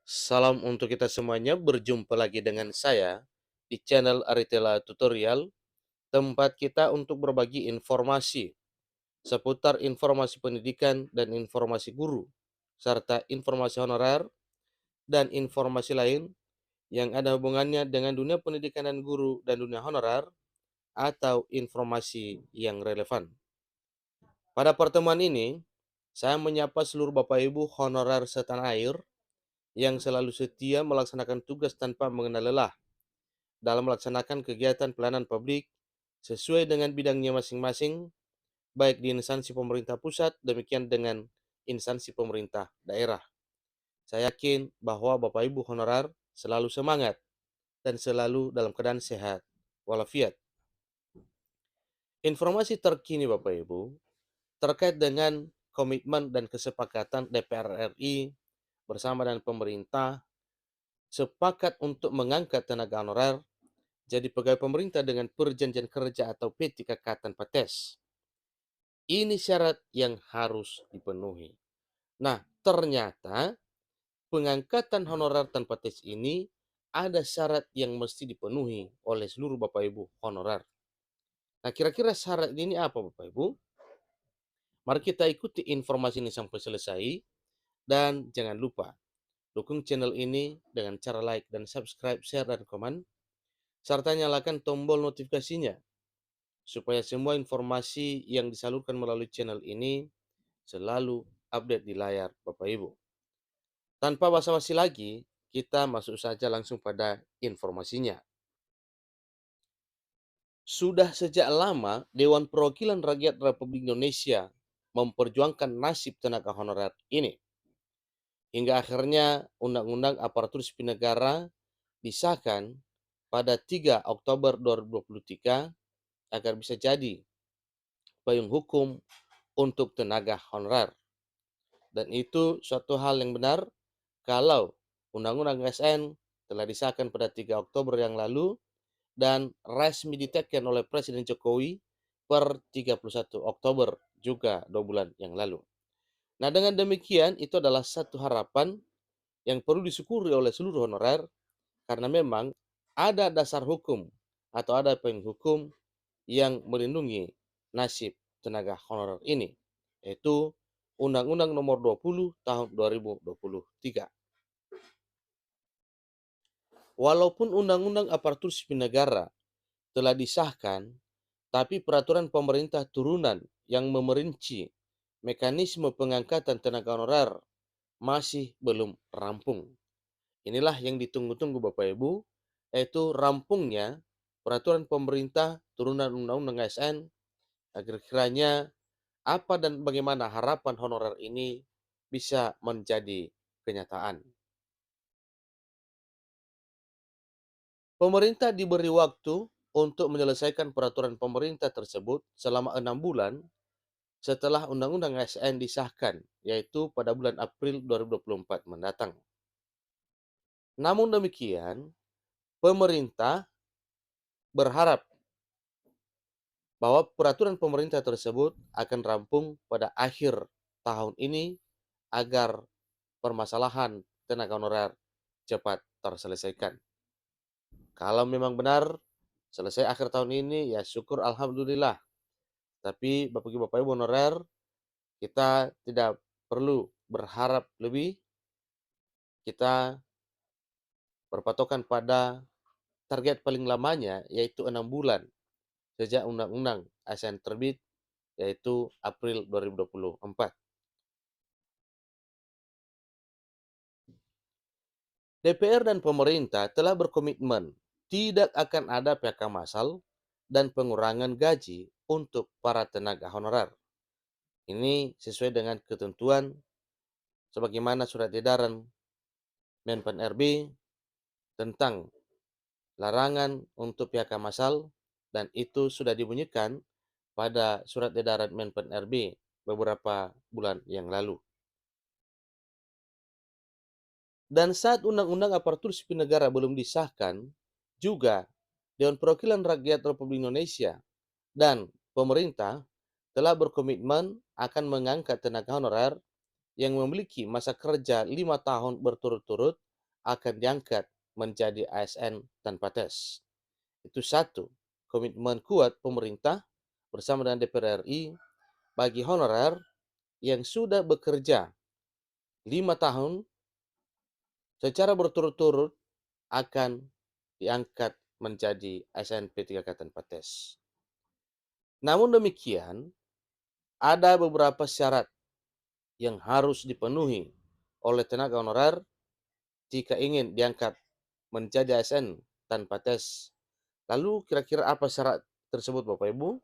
Salam untuk kita semuanya, berjumpa lagi dengan saya di channel Aritela Tutorial, tempat kita untuk berbagi informasi seputar informasi pendidikan dan informasi guru, serta informasi honorer dan informasi lain yang ada hubungannya dengan dunia pendidikan dan guru dan dunia honorer atau informasi yang relevan. Pada pertemuan ini, saya menyapa seluruh Bapak Ibu honorer setanah air yang selalu setia melaksanakan tugas tanpa mengenal lelah dalam melaksanakan kegiatan pelayanan publik sesuai dengan bidangnya masing-masing, baik di instansi pemerintah pusat, demikian dengan instansi pemerintah daerah. Saya yakin bahwa Bapak Ibu honorer selalu semangat dan selalu dalam keadaan sehat walafiat. Informasi terkini Bapak Ibu terkait dengan komitmen dan kesepakatan DPR RI bersama dengan pemerintah sepakat untuk mengangkat tenaga honorer jadi pegawai pemerintah dengan perjanjian kerja atau PT-KK-PATES. Ini syarat yang harus dipenuhi. Nah, ternyata pengangkatan honorer tanpa tes ini ada syarat yang mesti dipenuhi oleh seluruh Bapak Ibu honorer. Nah, kira-kira syarat ini apa Bapak Ibu? Mari kita ikuti informasi ini sampai selesai dan jangan lupa dukung channel ini dengan cara like dan subscribe, share dan komen serta nyalakan tombol notifikasinya supaya semua informasi yang disalurkan melalui channel ini selalu update di layar Bapak Ibu. Tanpa basa-basi lagi, kita masuk saja langsung pada informasinya. Sudah sejak lama, Dewan Perwakilan Rakyat Republik Indonesia memperjuangkan nasib tenaga honorer ini. Hingga akhirnya Undang-Undang Aparatur Sipil Negara disahkan pada 3 Oktober 2023 agar bisa jadi payung hukum untuk tenaga honorer. Dan itu suatu hal yang benar kalau Undang-Undang ASN telah disahkan pada 3 Oktober yang lalu dan resmi ditekan oleh Presiden Jokowi per 31 Oktober juga 2 bulan yang lalu. Nah, dengan demikian itu adalah satu harapan yang perlu disyukuri oleh seluruh honorer karena memang ada dasar hukum atau ada payung hukum yang melindungi nasib tenaga honorer ini, yaitu Undang-Undang Nomor 20 Tahun 2023. Walaupun Undang-Undang Aparatur Sipil Negara telah disahkan, tapi peraturan pemerintah turunan yang memerinci mekanisme pengangkatan tenaga honorer masih belum rampung. Inilah yang ditunggu-tunggu Bapak Ibu, yaitu rampungnya peraturan pemerintah turunan Undang-Undang ASN agar kiranya apa dan bagaimana harapan honorer ini bisa menjadi kenyataan. Pemerintah diberi waktu untuk menyelesaikan peraturan pemerintah tersebut selama 6 bulan setelah Undang-Undang ASN disahkan, yaitu pada bulan April 2024 mendatang. Namun demikian, pemerintah berharap bahwa peraturan pemerintah tersebut akan rampung pada akhir tahun ini agar permasalahan tenaga honorer cepat terselesaikan. Kalau memang benar selesai akhir tahun ini, ya syukur alhamdulillah. Tapi Bapak Ibu honorer, kita tidak perlu berharap lebih. Kita berpatokan pada target paling lamanya, yaitu 6 bulan sejak Undang-Undang ASN terbit, yaitu April 2024. DPR dan pemerintah telah berkomitmen tidak akan ada PHK massal dan pengurangan gaji untuk para tenaga honorer. Ini sesuai dengan ketentuan sebagaimana surat edaran Menpan RB tentang larangan untuk PHK massal dan itu sudah dibunyikan pada surat edaran Menpan RB beberapa bulan yang lalu. Dan saat Undang-Undang Aparatur Sipil Negara belum disahkan, juga Dewan Perwakilan Rakyat Republik Indonesia dan pemerintah telah berkomitmen akan mengangkat tenaga honorer yang memiliki masa kerja 5 tahun berturut-turut akan diangkat menjadi ASN tanpa tes. Itu satu, komitmen kuat pemerintah bersama dengan DPR RI bagi honorer yang sudah bekerja 5 tahun secara berturut-turut akan diangkat menjadi ASN P3K tanpa tes. Namun demikian, ada beberapa syarat yang harus dipenuhi oleh tenaga honorer jika ingin diangkat menjadi ASN tanpa tes. Lalu kira-kira apa syarat tersebut Bapak Ibu?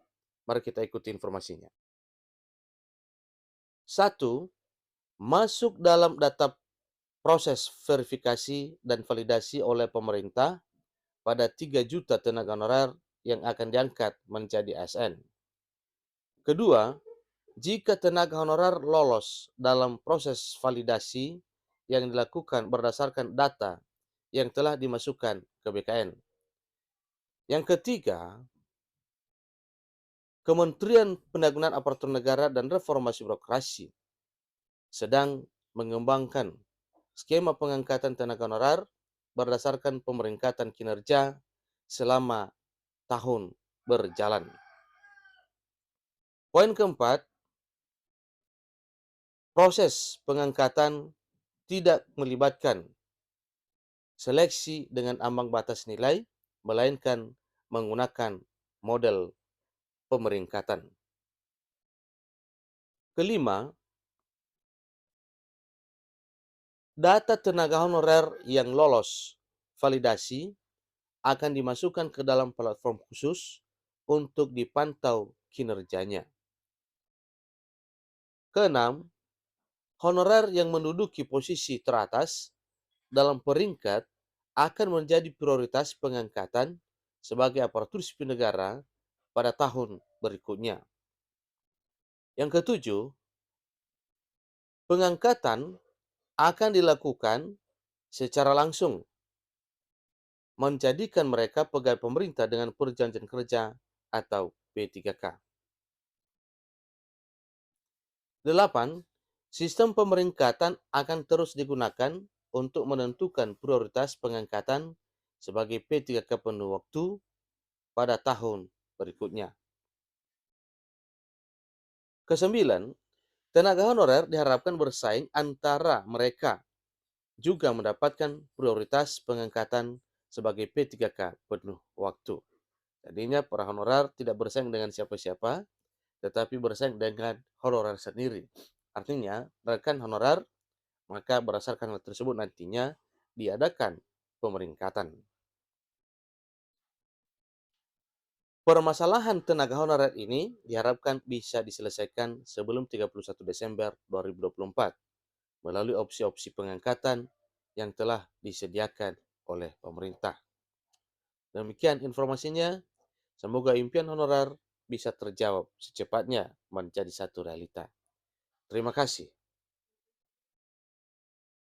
Mari kita ikuti informasinya. Satu, masuk dalam data proses verifikasi dan validasi oleh pemerintah pada 3 juta tenaga honorer yang akan diangkat menjadi ASN. Kedua, jika tenaga honorer lolos dalam proses validasi yang dilakukan berdasarkan data yang telah dimasukkan ke BKN. Yang ketiga, Kementerian Pendayagunaan Aparatur Negara dan Reformasi Birokrasi sedang mengembangkan skema pengangkatan tenaga honorer berdasarkan pemeringkatan kinerja selama tahun berjalan. Poin keempat, proses pengangkatan tidak melibatkan seleksi dengan ambang batas nilai, melainkan menggunakan model pemeringkatan. Kelima, data tenaga honorer yang lolos validasi akan dimasukkan ke dalam platform khusus untuk dipantau kinerjanya. Keenam, honorer yang menduduki posisi teratas dalam peringkat akan menjadi prioritas pengangkatan sebagai aparatur sipil negara pada tahun berikutnya. Yang ketujuh, pengangkatan akan dilakukan secara langsung, menjadikan mereka pegawai pemerintah dengan perjanjian kerja atau P3K. 8. Sistem pemeringkatan akan terus digunakan untuk menentukan prioritas pengangkatan sebagai P3K penuh waktu pada tahun berikutnya. Kesembilan, tenaga honorer diharapkan bersaing antara mereka juga mendapatkan prioritas pengangkatan sebagai P3K penuh waktu. Jadinya para honorer tidak bersaing dengan siapa-siapa, tetapi bersaing dengan honorer sendiri. Artinya, rekan honorer, maka berdasarkan hal tersebut nantinya diadakan pemeringkatan. Permasalahan tenaga honorer ini diharapkan bisa diselesaikan sebelum 31 Desember 2024 melalui opsi-opsi pengangkatan yang telah disediakan oleh pemerintah. Demikian informasinya. Semoga impian honorer bisa terjawab secepatnya menjadi satu realita. Terima kasih.